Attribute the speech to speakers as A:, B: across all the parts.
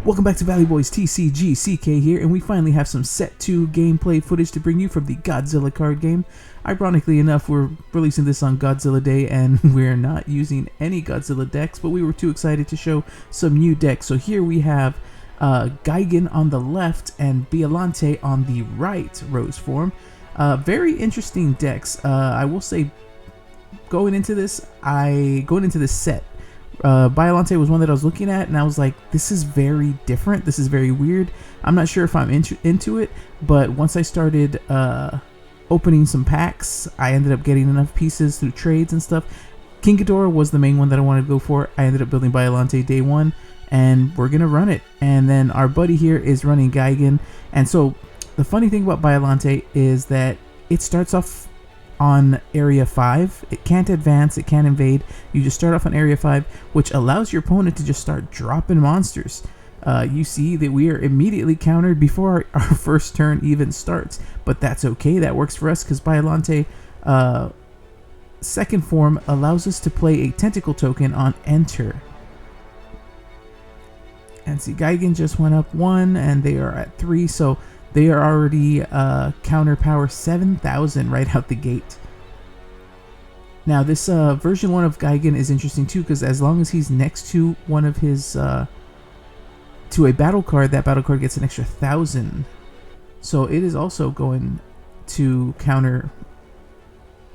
A: Welcome back to Valley Boys TCGCK here, and we finally have some Set 2 gameplay footage to bring you from the Godzilla card game. Ironically enough, we're releasing this on Godzilla Day, and we're not using any Godzilla decks, but we were too excited to show some new decks. So here we have Gigan on the left and Biollante on the right, Rose form. Very interesting decks. I will say, going into this set, Biollante was one that I was looking at, and I was like, this is very different. This is very weird. I'm not sure if I'm into it, but once I started opening some packs, I ended up getting enough pieces through trades and stuff. King Ghidorah was the main one that I wanted to go for. I ended up building Biollante day one, and we're gonna run it. And then our buddy here is running Gigan. And so the funny thing about Biollante is that it starts off on area 5. It can't advance, it can't invade. You just start off on area 5, which allows your opponent to just start dropping monsters. You see that we are immediately countered before our first turn even starts, but that's okay. That works for us because Biollante second form allows us to play a tentacle token on enter. And see, Gigan just went up 1 and they are at 3, so they are already counter power 7,000 right out the gate. Now this version 1 of Gigan is interesting too, because as long as he's next to one of his to a battle card, that battle card gets an extra 1,000. So it is also going to counter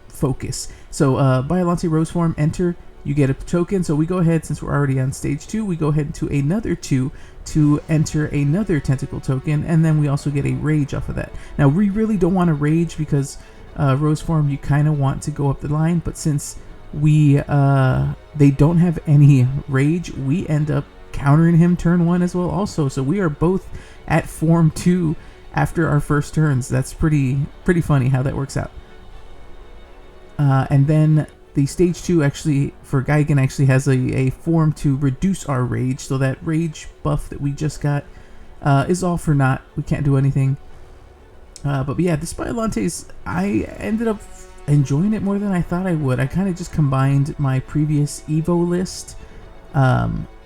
A: focus. So Biollante Rose form, enter, you get a token. So we go ahead, since we're already on stage 2, we go ahead into another 2 to enter another tentacle token, and then we also get a rage off of that. Now we really don't want to rage because Rose form, you kind of want to go up the line, but since we they don't have any rage, we end up countering him turn 1 as well also. So we are both at form 2 after our first turns. That's pretty funny how that works out. And then the stage 2 actually for Gigan actually has a form to reduce our rage, so that rage buff that we just got is all for naught. We can't do anything. But yeah, this Biollante's, I ended up enjoying it more than I thought I would. I kind of just combined my previous Evo list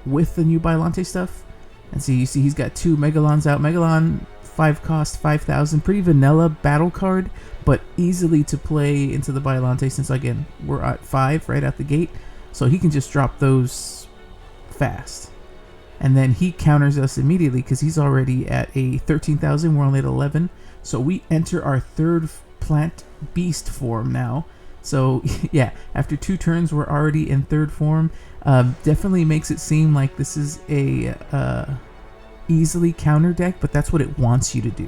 A: with the new Biollante stuff. And so you see he's got 2 Megalons out. Megalon 5 cost 5,000, pretty vanilla battle card, but easily to play into the Biollante since again we're at 5 right out the gate, so he can just drop those fast. And then he counters us immediately because he's already at a 13,000. We're only at 11, so we enter our third plant beast form now. So yeah, after 2 turns we're already in third form. Definitely makes it seem like this is a easily counter deck, but that's what it wants you to do.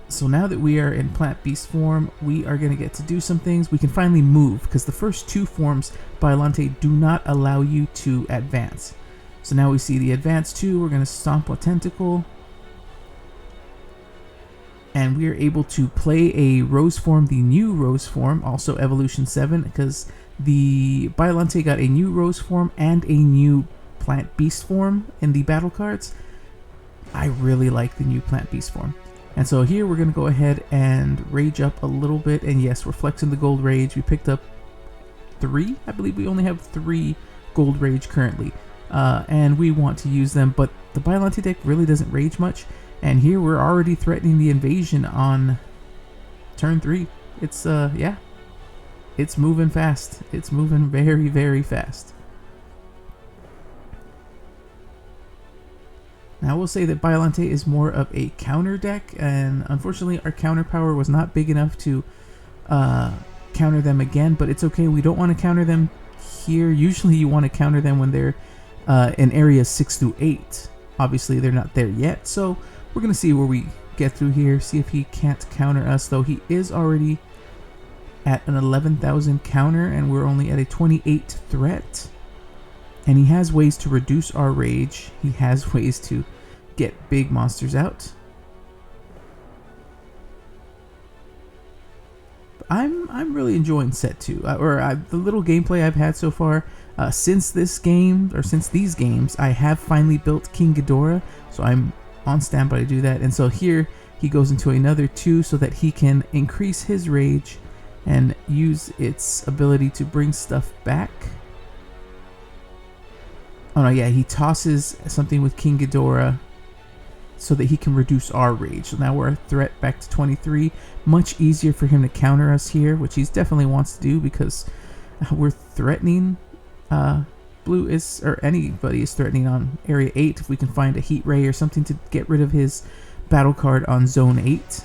A: So now that we are in plant beast form, we are going to get to do some things. We can finally move because the first 2 forms Biollante do not allow you to advance. So now we see the advance 2. We're going to stomp a tentacle, and we are able to play a Rose form, the new Rose form, also evolution 7, because the Biollante got a new Rose form and a new plant beast form in the battle cards. I really like the new plant beast form. And so here we're going to go ahead and rage up a little bit. And yes, we're flexing the gold rage. We picked up 3. I believe we only have 3 gold rage currently. And we want to use them, but the Biollante deck really doesn't rage much. And here we're already threatening the invasion on turn 3. It's, yeah, it's moving fast. It's moving very, very fast. Now I will say that Biollante is more of a counter deck, and unfortunately our counter power was not big enough to counter them again, but it's okay. We don't want to counter them here. Usually you want to counter them when they're in areas 6 through 8. Obviously they're not there yet, so we're going to see where we get through here, see if he can't counter us, though he is already at an 11,000 counter and we're only at a 28 threat. And he has ways to reduce our rage. He has ways to get big monsters out. I'm really enjoying set 2, the little gameplay I've had so far. Since this game, or since these games, I have finally built King Ghidorah, so I'm on standby to do that. And so here he goes into another 2 so that he can increase his rage and use its ability to bring stuff back. Oh no, yeah, he tosses something with King Ghidorah so that he can reduce our rage. So now we're a threat back to 23. Much easier for him to counter us here, which he definitely wants to do because we're threatening. Blue is, or anybody is threatening on Area 8. If we can find a Heat Ray or something to get rid of his battle card on Zone 8.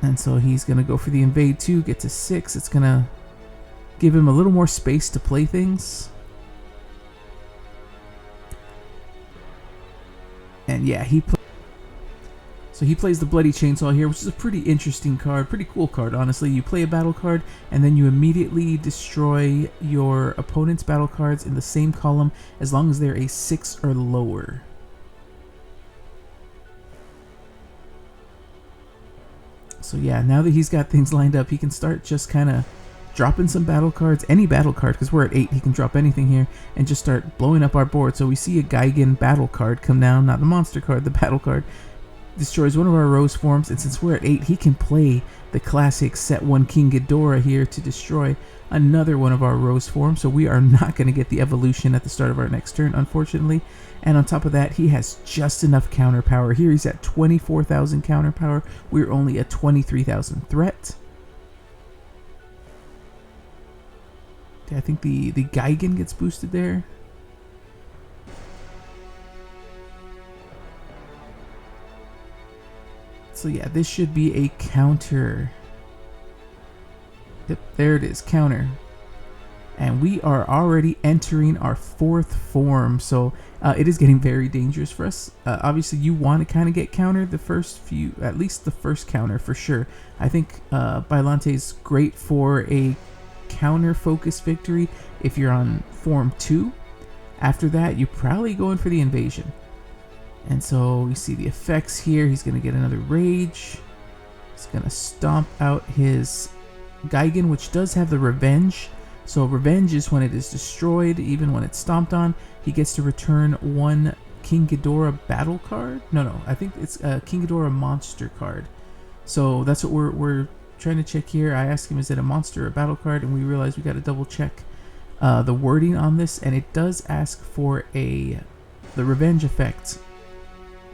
A: And so he's going to go for the Invade 2, get to 6. It's going to give him a little more space to play things. And yeah, he plays the Bloody Chainsaw here, which is a pretty interesting card, pretty cool card, honestly. You play a battle card, and then you immediately destroy your opponent's battle cards in the same column as long as they're a 6 or lower. So yeah, now that he's got things lined up, he can start just kind of dropping some battle cards, any battle card, because we're at 8, he can drop anything here, and just start blowing up our board. So we see a Gigan battle card come down, not the monster card, the battle card. Destroys one of our rose forms, and since we're at 8, he can play the classic set 1 King Ghidorah here to destroy another one of our rose forms. So we are not going to get the evolution at the start of our next turn, unfortunately. And on top of that, he has just enough counter power. Here he's at 24,000 counter power. We're only at 23,000 threat. I think the Gigan gets boosted there. So yeah, this should be a counter. Yep, there it is, counter. And we are already entering our 4th form, so it is getting very dangerous for us. Obviously, you want to kind of get countered the first few, at least the first counter for sure. I think Biollante is great for a counter focus victory if you're on form 2. After that, you're probably going for the invasion. And so we see the effects here. He's going to get another rage. He's going to stomp out his Gigan, which does have the revenge. So revenge is when it is destroyed, even when it's stomped on. He gets to return 1 King Ghidorah battle card. No, I think it's a King Ghidorah monster card. So that's what we're trying to check here. I asked him, is it a monster or a battle card? And we realized we got to double check the wording on this. And it does ask for the revenge effect.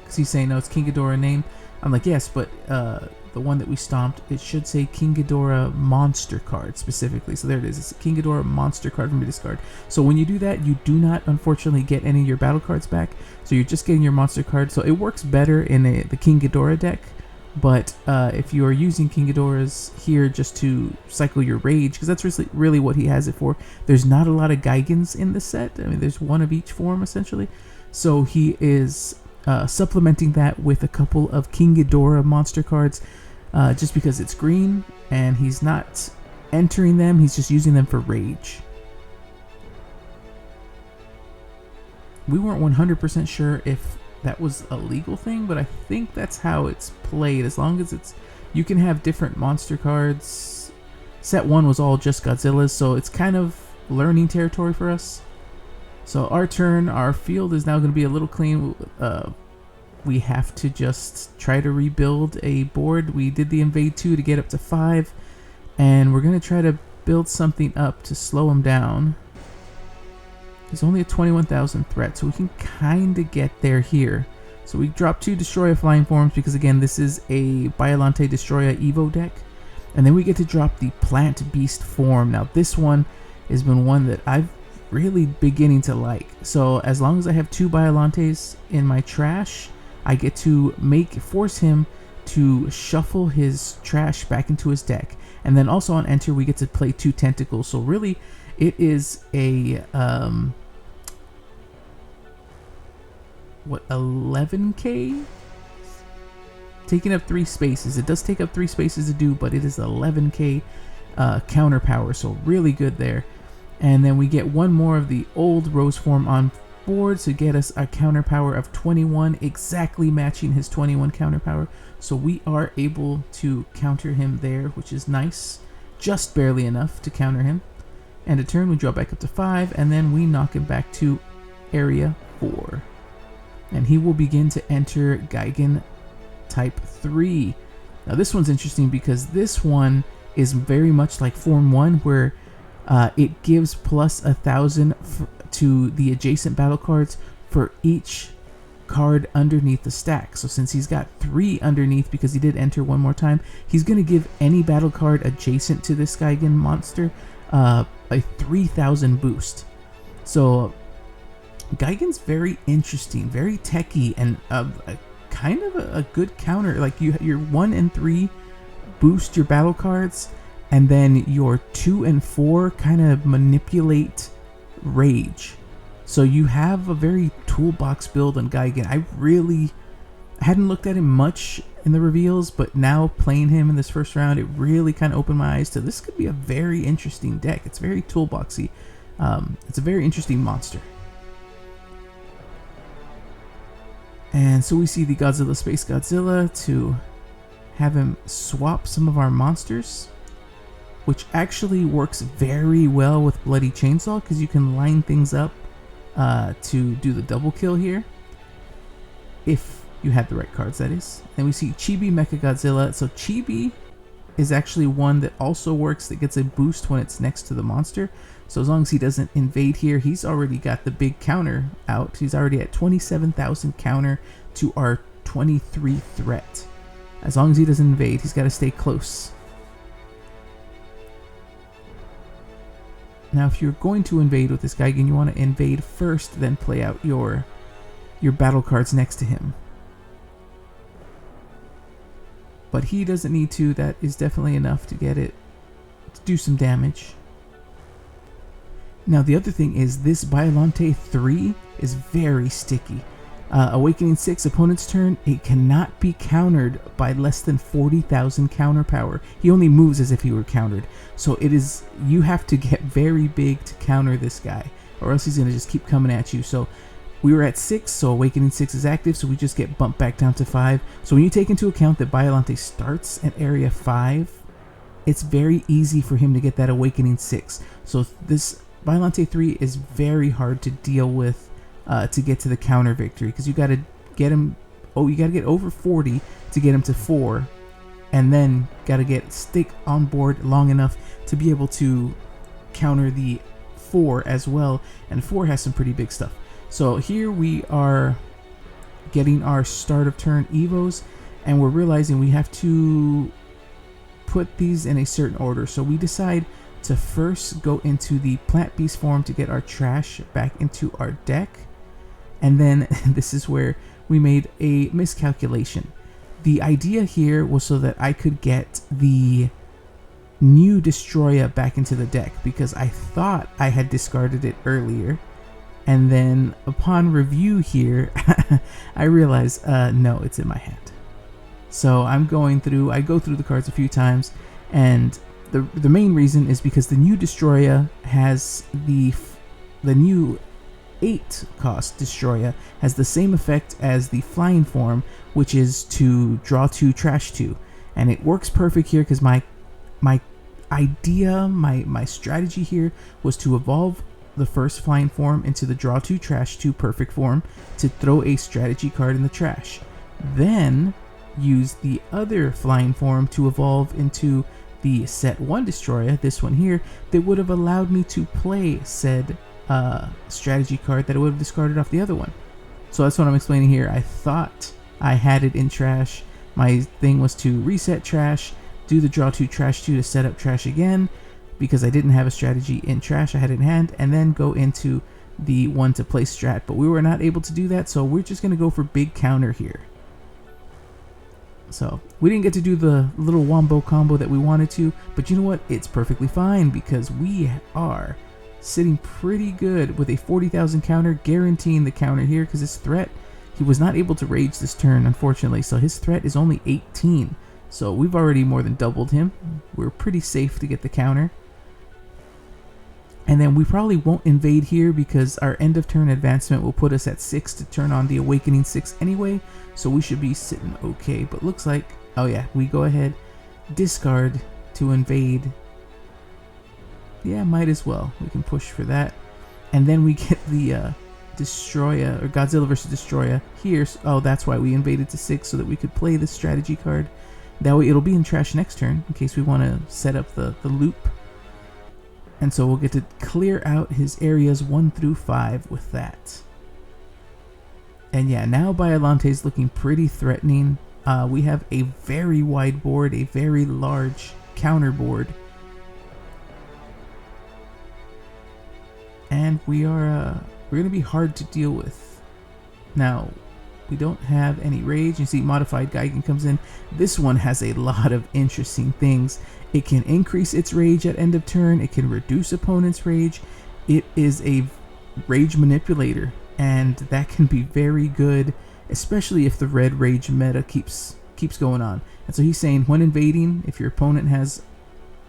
A: Because he's saying, no, it's King Ghidorah name. I'm like, yes, but the one that we stomped, it should say King Ghidorah monster card specifically. So there it is. It's a King Ghidorah monster card from your discard. So when you do that, you do not, unfortunately, get any of your battle cards back. So you're just getting your monster card. So it works better in the King Ghidorah deck. But if you are using King Ghidorahs here just to cycle your rage, because that's really what he has it for. There's not a lot of Gigans in the set. I mean, there's one of each form, essentially. So he is supplementing that with a couple of King Ghidorah monster cards just because it's green and he's not entering them, he's just using them for rage. We weren't 100% sure if that was a legal thing, but I think that's how it's played. As long as it's, you can have different monster cards. Set 1 was all just Godzillas, so it's kind of learning territory for us. So our turn, our field is now going to be a little clean. We have to just try to rebuild a board. We did the Invade 2 to get up to 5. And we're going to try to build something up to slow him down. He's only at 21,000 threat, so we can kind of get there here. So we drop 2 Destroy Flying Forms because, again, this is a Biollante Destroy Evo deck. And then we get to drop the Plant Beast form. Now, this one has been one that I've really beginning to like. So as long as I have 2 Biollantes in my trash, I get to force him to shuffle his trash back into his deck. And then also on enter, we get to play 2 tentacles. So really, it is a 11k? Taking up 3 spaces. It does take up 3 spaces to do, but it is 11k counter power. So really good there. And then we get 1 more of the old rose form on board to get us a counter power of 21, exactly matching his 21 counter power. So we are able to counter him there, which is nice. Just barely enough to counter him. And a turn, we drop back up to 5, and then we knock him back to area 4. And he will begin to enter Gigan type 3. Now this one's interesting because this one is very much like Form 1, where It gives plus 1,000 to the adjacent battle cards for each card underneath the stack. So since he's got 3 underneath because he did enter one more time, he's going to give any battle card adjacent to this Gigan monster a 3,000 boost. So Gigan's very interesting, very techy, and kind of a good counter. Like your 1 and 3 boost your battle cards, and then your 2 and 4 kind of manipulate rage. So you have a very toolbox build on Gigan. I hadn't looked at him much in the reveals, but now playing him in this first round, it really kind of opened my eyes to this could be a very interesting deck. It's very toolboxy. It's a very interesting monster. And so we see the Godzilla Space Godzilla to have him swap some of our monsters, which actually works very well with Bloody Chainsaw because you can line things up to do the double kill here, if you had the right cards, that is. And we see Chibi Mechagodzilla. So Chibi is actually one that also works, that gets a boost when it's next to the monster. So as long as he doesn't invade here, he's already got the big counter out. He's already at 27,000 counter to our 23 threat. As long as he doesn't invade, he's got to stay close. Now, if you're going to invade with this Gigan, you want to invade first, then play out your battle cards next to him. But he doesn't need to. That is definitely enough to get it to do some damage. Now, the other thing is this Biollante 3 is very sticky. Awakening 6, opponent's turn, it cannot be countered by less than 40,000 counter power. He only moves as if he were countered. So you have to get very big to counter this guy, or else he's going to just keep coming at you. So we were at 6, so Awakening 6 is active, so we just get bumped back down to 5. So when you take into account that Biollante starts at area 5, it's very easy for him to get that Awakening 6. So this Biollante 3 is very hard to deal with to get to the counter victory, because you got to get him. Oh, you got to get over 40 to get him to 4, and then got to stick on board long enough to be able to counter the 4 as well. And 4 has some pretty big stuff. So here we are getting our start of turn evos, and we're realizing we have to put these in a certain order. So we decide to first go into the plant beast form to get our trash back into our deck. And then this is where we made a miscalculation. The idea here was so that I could get the new Destroyer back into the deck, because I thought I had discarded it earlier. And then upon review here, I realized, no, it's in my hand. So I go through the cards a few times, and the main reason is because the new Destroyer has the new 8 cost Destroyer has the same effect as the flying form, which is to draw 2, trash 2. And it works perfect here because my idea, my strategy here was to evolve the first flying form into the draw 2, trash 2 perfect form to throw a strategy card in the trash. Then use the other flying form to evolve into the set 1 Destroyer, this one here, that would have allowed me to play said strategy card that I would have discarded off the other one. So that's what I'm explaining here. I thought I had it in trash. My thing was to reset trash, do the draw 2, trash 2 to set up trash again, because I didn't have a strategy in trash, I had it in hand, and then go into the one to play strat. But we were not able to do that, so we're just going to go for big counter here. So we didn't get to do the little wombo combo that we wanted to, but you know what? It's perfectly fine, because we are sitting pretty good with a 40,000 counter, guaranteeing the counter here, because his threat, he was not able to rage this turn, unfortunately, so his threat is only 18. So we've already more than doubled him. We're pretty safe to get the counter. And then we probably won't invade here because our end of turn advancement will put us at 6 to turn on the Awakening 6 anyway, so we should be sitting okay. But looks like, oh yeah, we go ahead, discard to invade. Yeah, might as well. We can push for that. And then we get the Destroyer, or Godzilla vs. Destroyer here. Oh, that's why we invaded to 6, so that we could play this strategy card. That way it'll be in trash next turn, in case we want to set up the loop. And so we'll get to clear out his areas 1 through 5 with that. And yeah, now Biollante is looking pretty threatening. We have a very wide board, a very large counter board. And we're going to be hard to deal with. Now, we don't have any rage. You see modified Gigan comes in. This one has a lot of interesting things. It can increase its rage at end of turn. It can reduce opponent's rage. It is a rage manipulator, and that can be very good, especially if the red rage meta keeps going on. And so he's saying when invading, if your opponent has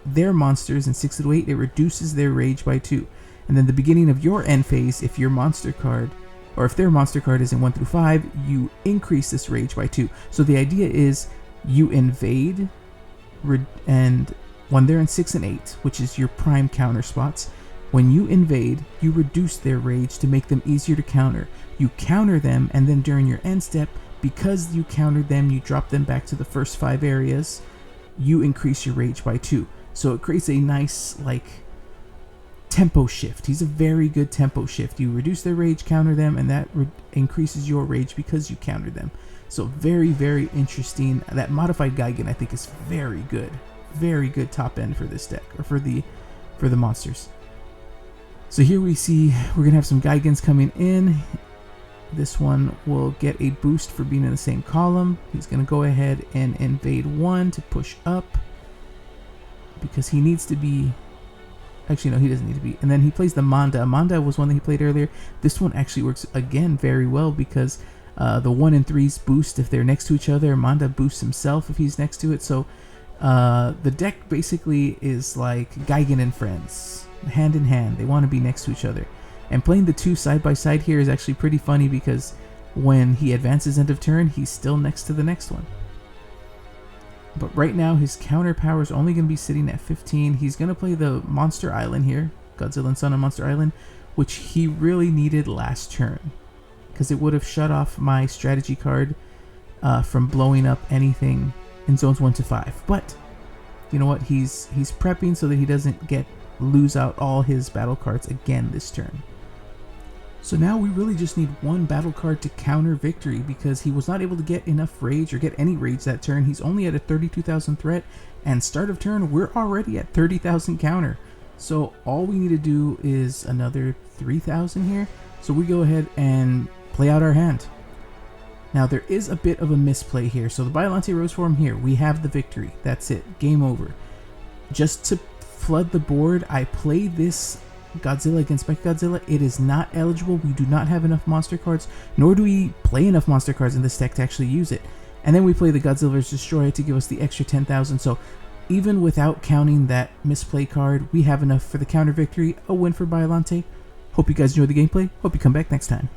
A: their monsters in 6 to 8, it reduces their rage by 2. And then the beginning of your end phase, if your monster card, or if their monster card is in 1 through 5, you increase this rage by 2. So the idea is you invade, and when they're in 6 and 8, which is your prime counter spots, when you invade, you reduce their rage to make them easier to counter. You counter them, and then during your end step, because you countered them, you drop them back to the first 5 areas, you increase your rage by 2. So it creates a nice, like, tempo shift. He's a very good tempo shift. You reduce their rage, counter them, and that increases your rage because you countered them. So very, very interesting. That modified Gigan, I think, is very good. Very good top end for this deck, or for the monsters. So here we see we're gonna have some Gigans coming in. This one will get a boost for being in the same column. He's gonna go ahead and invade 1 to push up, because he needs to be. Actually, no, he doesn't need to be. And then he plays the Manda. Manda was one that he played earlier. This one actually works, again, very well, because the 1 and 3s boost if they're next to each other. Manda boosts himself if he's next to it. So the deck basically is like Gigan and friends. Hand in hand. They want to be next to each other. And playing the 2 side by side here is actually pretty funny, because when he advances end of turn, he's still next to the next one. But right now, his counter power is only going to be sitting at 15. He's going to play the Monster Island here, Godzilla and Son on Monster Island, which he really needed last turn, because it would have shut off my strategy card from blowing up anything in zones 1 to 5. But you know what? He's prepping so that he doesn't lose out all his battle cards again this turn. So now we really just need 1 battle card to counter victory, because he was not able to get enough rage or get any rage that turn. He's only at a 32,000 threat, and start of turn we're already at 30,000 counter. So all we need to do is another 3,000 here. So we go ahead and play out our hand. Now there is a bit of a misplay here. So the Biollante Rose form here, we have the victory. That's it, game over. Just to flood the board, I play this Godzilla against Mechagodzilla. It is not eligible. We do not have enough monster cards, nor do we play enough monster cards in this deck to actually use it. And then we play the Godzilla vs. Destroy to give us the extra 10,000. So even without counting that misplay card, we have enough for the counter victory. A win for Biollante. Hope you guys enjoyed the gameplay. Hope you come back next time.